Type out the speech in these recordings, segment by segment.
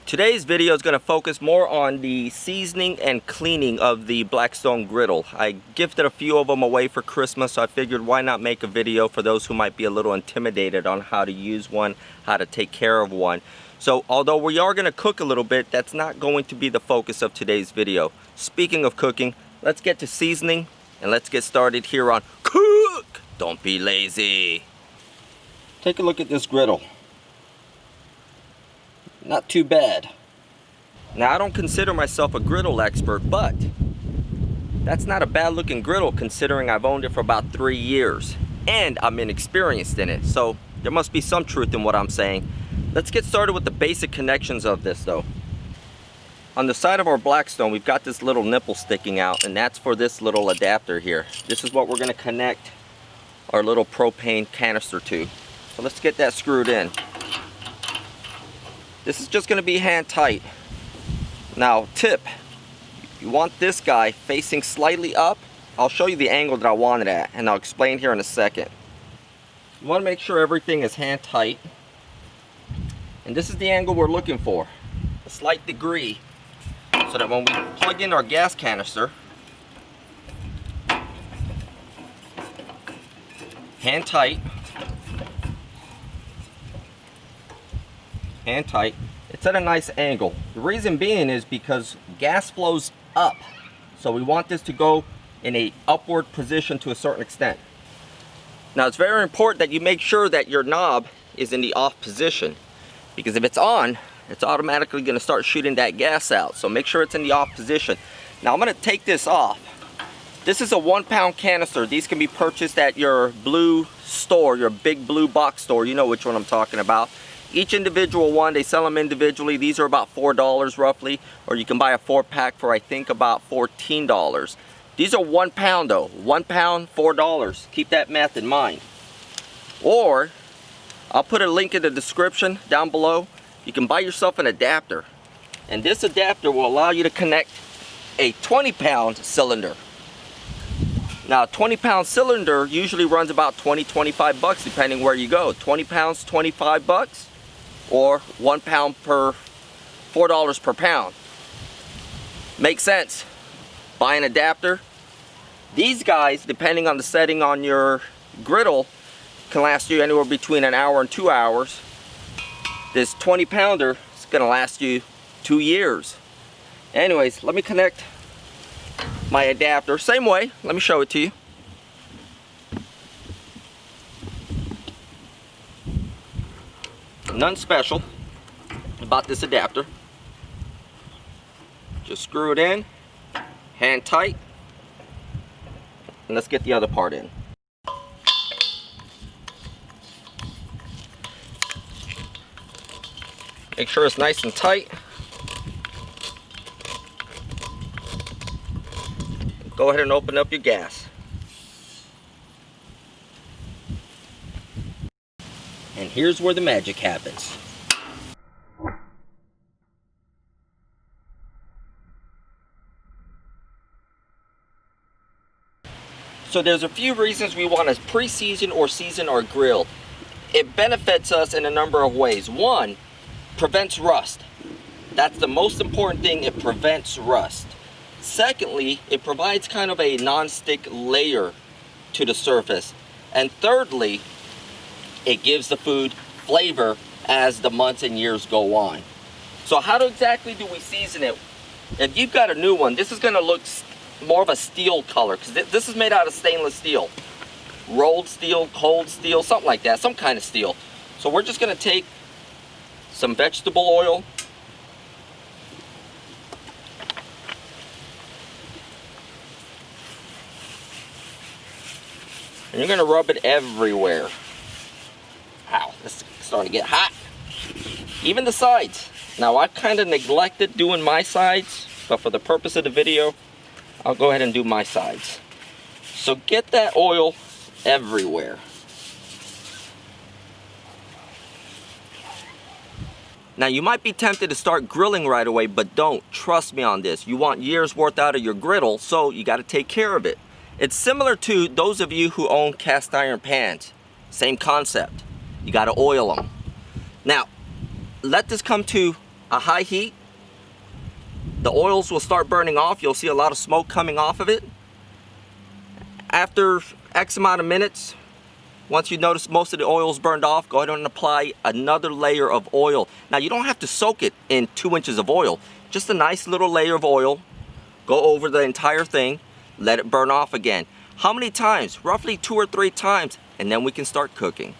Today's video is going to focus more on the seasoning and cleaning of the Blackstone Griddle. I gifted a few of them away for Christmas, so I figured why not make a video for those who might be a little intimidated on how to use one, how to take care of one. So although we are going to cook a little bit, that's not going to be the focus of today's video. Speaking of cooking, let's get to seasoning and let's get started here on Cook! Don't be lazy. Take a look at this griddle. Not too bad. Now, I don't consider myself a griddle expert, but that's not a bad looking griddle considering I've owned it for about 3 years and I'm inexperienced in it, so there must be some truth in what I'm saying. Let's get started with the basic connections of this though. On the side of our Blackstone, we've got this little nipple sticking out, and that's for this little adapter here. This is what we're going to connect our little propane canister to. So let's get that screwed in. This is just going to be hand tight. Now, tip, you want this guy facing slightly up. I'll show you the angle that I want it at, and I'll explain here in a second. You want to make sure everything is hand tight. And this is the angle we're looking for, a slight degree, so that when we plug in our gas canister, hand tight, it's at a nice angle. The reason being is because gas flows up, so we want this to go in a upward position to a certain extent. Now, it's very important that you make sure that your knob is in the off position, because if it's on, it's automatically going to start shooting that gas out. So make sure it's in the off position. Now I'm going to take this off. This is a 1 pound canister. These can be purchased at your blue store, your big blue box store. You know which one I'm talking about. Each individual one, they sell them individually. These are about $4 roughly, or you can buy a 4-pack for I think about $14. These are 1 pound though. 1 pound, $4. Keep that math in mind. Or I'll put a link in the description down below. You can buy yourself an adapter, and this adapter will allow you to connect a 20 pound cylinder. Now, a 20 pound cylinder usually runs about 20-25 bucks depending where you go. 20 pounds, 25 bucks, or 1 pound per $4 per pound. Makes sense. Buy an adapter. These guys, depending on the setting on your griddle, can last you anywhere between an hour and 2 hours. This 20 pounder is going to last you 2 years. Anyways, let me connect my adapter. Same way, let me show it to you. Nothing special about this adapter. Just screw it in, hand tight, and let's get the other part in. Make sure it's nice and tight. Go ahead and open up your gas. And here's where the magic happens. So there's a few reasons we want to pre-season or season our grill. It benefits us in a number of ways. One, prevents rust. That's the most important thing. It prevents rust. Secondly, it provides kind of a non-stick layer to the surface. And thirdly, it gives the food flavor as the months and years go on. So how exactly do we season it? If you've got a new one, this is going to look more of a steel color, because this is made out of stainless steel. Rolled steel, cold steel, something like that, some kind of steel. So we're just going to take some vegetable oil, and you're going to rub it everywhere. Ow, this is starting to get hot. Even the sides. Now, I kind of neglected doing my sides, but for the purpose of the video, I'll go ahead and do my sides. So get that oil everywhere. Now, you might be tempted to start grilling right away, but don't. Trust me on this. You want years worth out of your griddle, so you got to take care of it. It's similar to those of you who own cast iron pans. Same concept. You got to oil them. Now, let this come to a high heat, the oils will start burning off. You'll see a lot of smoke coming off of it. After X amount of minutes, once you notice most of the oil's burned off, go ahead and apply another layer of oil. Now, you don't have to soak it in 2 inches of oil. Just a nice little layer of oil. Go over the entire thing. Let it burn off again. How many times? Roughly 2 or 3 times. And then we can start cooking.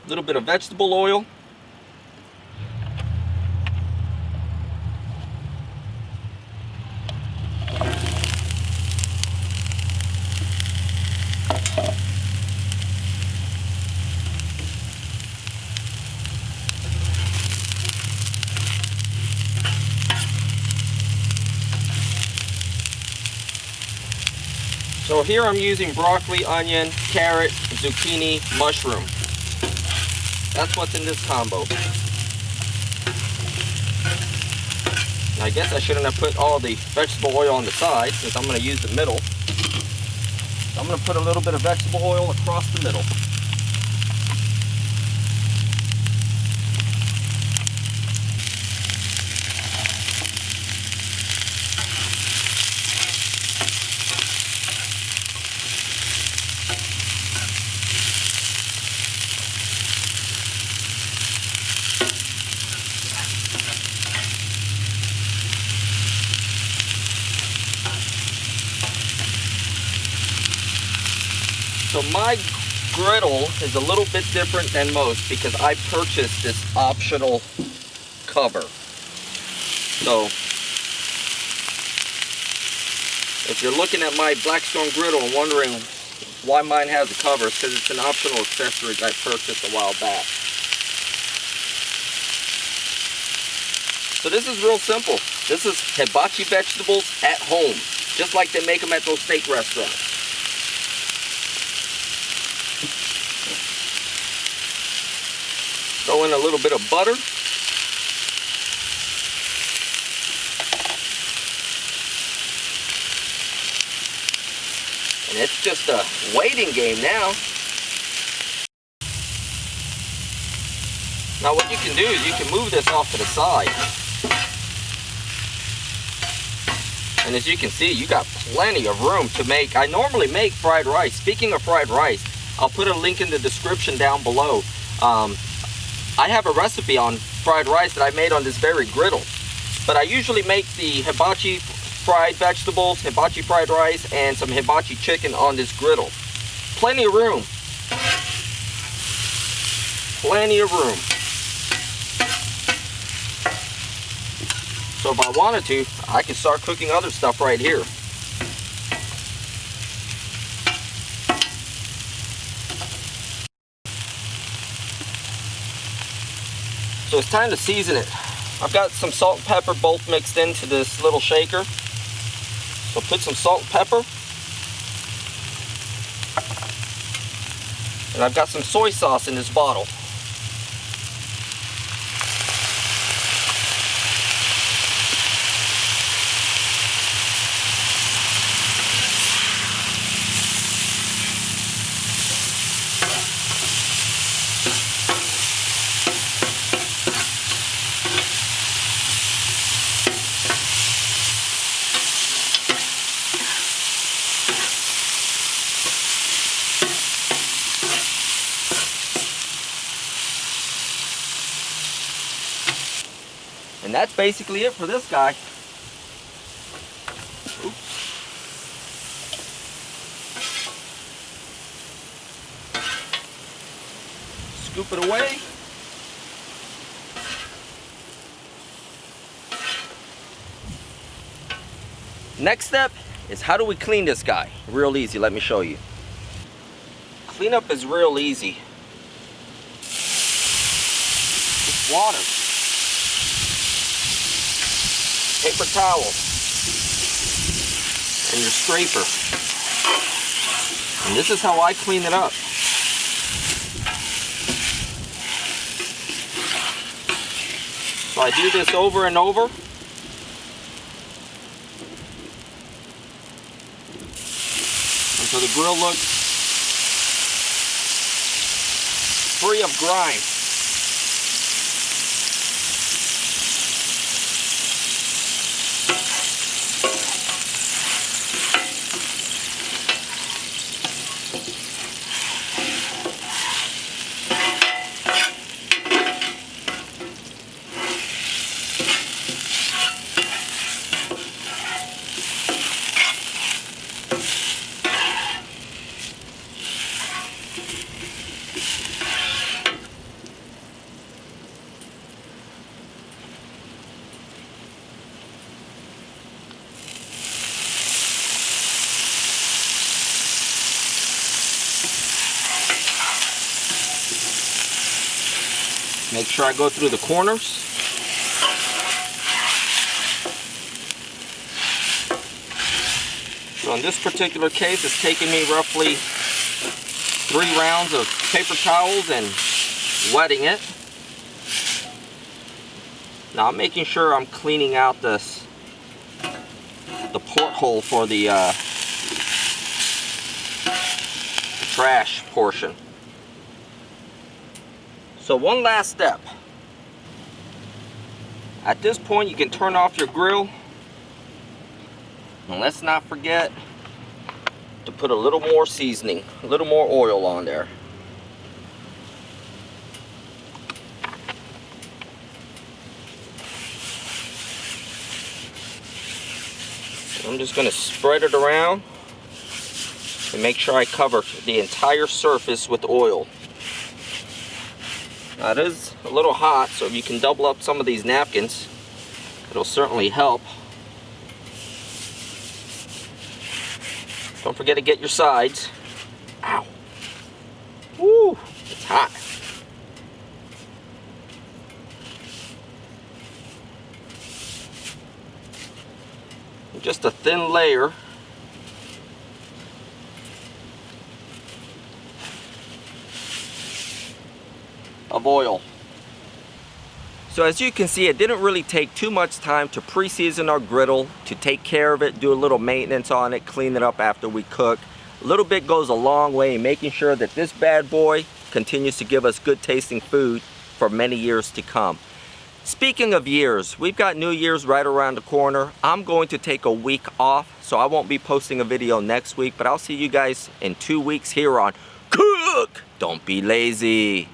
A little bit of vegetable oil. So here I'm using broccoli, onion, carrot, zucchini, mushroom. That's what's in this combo. Now, I guess I shouldn't have put all the vegetable oil on the side since I'm going to use the middle. So I'm going to put a little bit of vegetable oil across the middle. So my griddle is a little bit different than most because I purchased this optional cover. So if you're looking at my Blackstone Griddle and wondering why mine has a cover, it's because it's an optional accessory that I purchased a while back. So this is real simple. This is hibachi vegetables at home, just like they make them at those steak restaurants. Throw in a little bit of butter. And it's just a waiting game now. Now what you can do is you can move this off to the side. And as you can see, you got plenty of room to make. I normally make fried rice. Speaking of fried rice, I'll put a link in the description down below. I have a recipe on fried rice that I made on this very griddle. But I usually make the hibachi fried vegetables, hibachi fried rice, and some hibachi chicken on this griddle. Plenty of room. Plenty of room. So if I wanted to, I could start cooking other stuff right here. So it's time to season it. I've got some salt and pepper both mixed into this little shaker. So put some salt and pepper. And I've got some soy sauce in this bottle. And that's basically it for this guy. Oops. Scoop it away. Next step is how do we clean this guy? Real easy, let me show you. Cleanup is real easy. Just water. Paper towel and your scraper. And this is how I clean it up. So I do this over and over. Until the grill looks free of grime. Make sure I go through the corners. So in this particular case, it's taking me roughly 3 rounds of paper towels and wetting it. Now I'm making sure I'm cleaning out the porthole for the trash portion. So one last step. At this point, you can turn off your grill. And let's not forget to put a little more seasoning, a little more oil on there. I'm just going to spread it around and make sure I cover the entire surface with oil. Now it is a little hot, so if you can double up some of these napkins, it'll certainly help. Don't forget to get your sides. Ow. Woo, it's hot. Just a thin layer of oil. So as you can see, it didn't really take too much time to pre-season our griddle, to take care of it, do a little maintenance on it, clean it up after we cook. A little bit goes a long way in making sure that this bad boy continues to give us good tasting food for many years to come. Speaking of years, we've got New Year's right around the corner. I'm going to take a week off, so I won't be posting a video next week, but I'll see you guys in 2 weeks here on Cook! Don't be lazy.